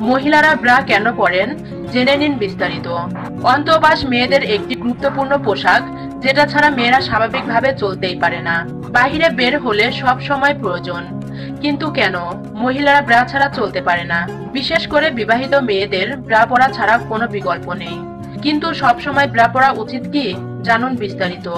মহিলারা ব্রা কেন পরেন জেনে নিন বিস্তারিত। অন্তঃবাস মেয়েদের একটি গুরুত্বপূর্ণ পোশাক, যেটা ছাড়া মেয়েরা স্বাভাবিকভাবে চলতেই পারে না। বাহিরে বের হলে সব সময় প্রয়োজন, কিন্তু কেন মহিলারা ব্রা ছাড়া চলতে পারে না? বিশেষ করে বিবাহিত মেয়েদের ব্রা পরা ছাড়া কোনো বিকল্প নেই। কিন্তু সব সময় ব্রা পরা উচিত কি, জানুন বিস্তারিত।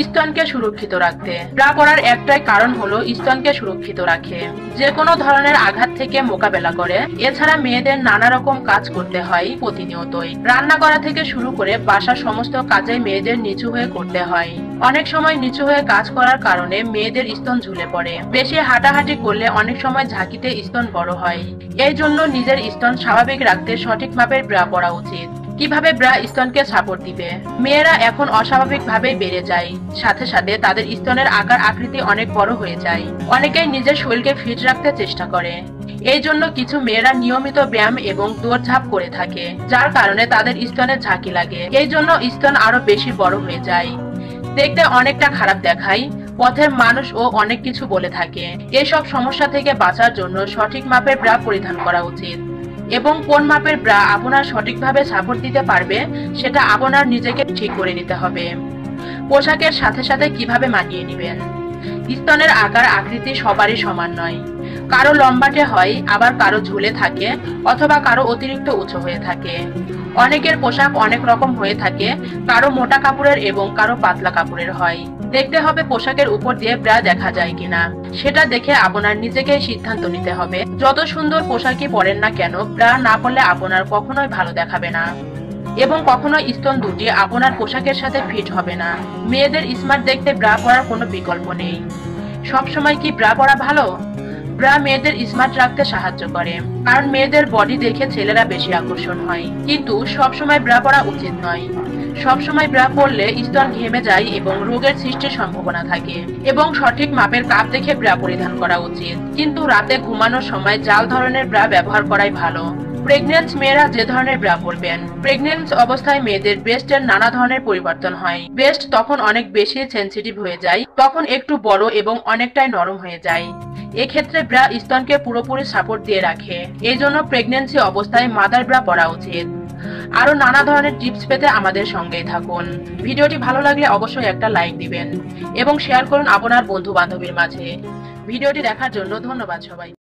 স্তনকে সুরক্ষিত রাখতে ব্রা পরার একটাই কারণ হলো স্তনকে সুরক্ষিত রাখে, যে কোনো ধরনের আঘাত থেকে মোকাবেলা করে। এছাড়া মেয়েদের নানা রকম কাজ করতে হয় প্রতিনিয়তই। রান্না করা থেকে শুরু করে বাসার সমস্ত কাজে মেয়েদের নিচু হয়ে করতে হয়। অনেক সময় নিচু হয়ে কাজ করার কারণে মেয়েদের স্তন ঝুলে পড়ে। বেশি হাঁটাহাঁটি করলে অনেক সময় ঝাঁকিতে স্তন বড় হয়। এই জন্য নিজের স্তন স্বাভাবিক রাখতে সঠিক মাপের ব্রা পরা উচিত। কিভাবে ব্রা স্তনকে সাপোর্ট দিবে? মেয়েরা এখন অস্বাভাবিক ভাবে বেড়ে যায়, সাথে সাথে তাদের স্তনের আকার আকৃতি অনেক বড় হয়ে যায়। অনেকেই নিজের শরীরকে ফিট রাখতে চেষ্টা করে। এই জন্য কিছু মেয়েরা নিয়মিত ব্যায়াম এবং দৌড়ঝাঁপ করে থাকে, যার কারণে তাদের স্তনে ঝাঁকি লাগে। এই জন্য স্তন আরো বেশি বড় হয়ে যায়, দেখতে অনেকটা খারাপ দেখায়। পথের মানুষও অনেক কিছু বলে থাকে। এসব সমস্যা থেকে বাঁচার জন্য সঠিক মাপের ব্রা পরিধান করা উচিত। এবং কোন মাপের ব্রা আপনার সঠিকভাবে সাপোর্ট দিতে পারবে সেটা আপনার নিজেকে ঠিক করে নিতে হবে। পোশাকের সাথে সাথে কিভাবে মানিয়ে নেবেন? স্তনের আকার আকৃতি সবারই সমান নয়। কারো লম্বাটে হয়, আবার কারো ঝুলে থাকে, অথবা কারো অতিরিক্ত উঁচু হয়ে থাকে। অনেকের পোশাক অনেক রকম হয়ে থাকে, কারো মোটা কাপড়ের এবং কারো পাতলা কাপড়ের হয়। দেখতে হবে পোশাকের উপর দিয়ে ব্রা দেখা যায় কিনা, সেটা দেখে আপনার নিজেকেই সিদ্ধান্ত নিতে হবে। যত সুন্দর পোশাকই পরেন না কেন, ব্রা না পরলে আপনার কখনোই ভালো দেখাবে না, এবং কখনো স্তন দুটি আপনার পোশাকের সাথে ফিট হবে না। মেয়েদের স্মার্ট দেখতে ব্রা পরার কোনো বিকল্প নেই। সবসময় কি ব্রা পরা ভালো? ব্রা মেয়েদের স্মার্ট রাখতে সাহায্য করে, কারণ মেয়েদের বডি দেখে ছেলেরা বেশি আকর্ষণ হয়। কিন্তু সবসময় ব্রা পরা উচিত নয়। সবসময় ব্রা পরলে স্তন ঘেমে যায় এবং রোগের সৃষ্টির সম্ভাবনা থাকে। এবং সঠিক মাপের কাপ দেখে ব্রা পরিধান করা উচিত। কিন্তু রাতে ঘুমানোর সময় জাল ধরনের ব্রা ব্যবহার করাই ভালো। প্রেগন্যান্ট মেয়েরা যে ধরনের ব্রা পরবেন। প্রেগন্যান্ট অবস্থায় মেয়েদের ব্রেস্টের নানা ধরনের পরিবর্তন হয়। ব্রেস্ট তখন অনেক বেশি সেনসিটিভ হয়ে যায়, তখন একটু বড় এবং অনেকটাই নরম হয়ে যায়। এক্ষেত্রে ব্রা স্তনকে পুরোপুরি সাপোর্ট দিয়ে রাখে। এই জন্য প্রেগন্যান্সি অবস্থায় মাদার ব্রা পরা উচিত। আরো নানা ধরনের টিপস পেতে আমাদের সঙ্গেই থাকুন। ভিডিওটি ভালো লাগলে অবশ্যই একটা লাইক দিবেন এবং শেয়ার করুন আপনার বন্ধু বান্ধবীর মাঝে। ভিডিওটি দেখার জন্য ধন্যবাদ সবাই।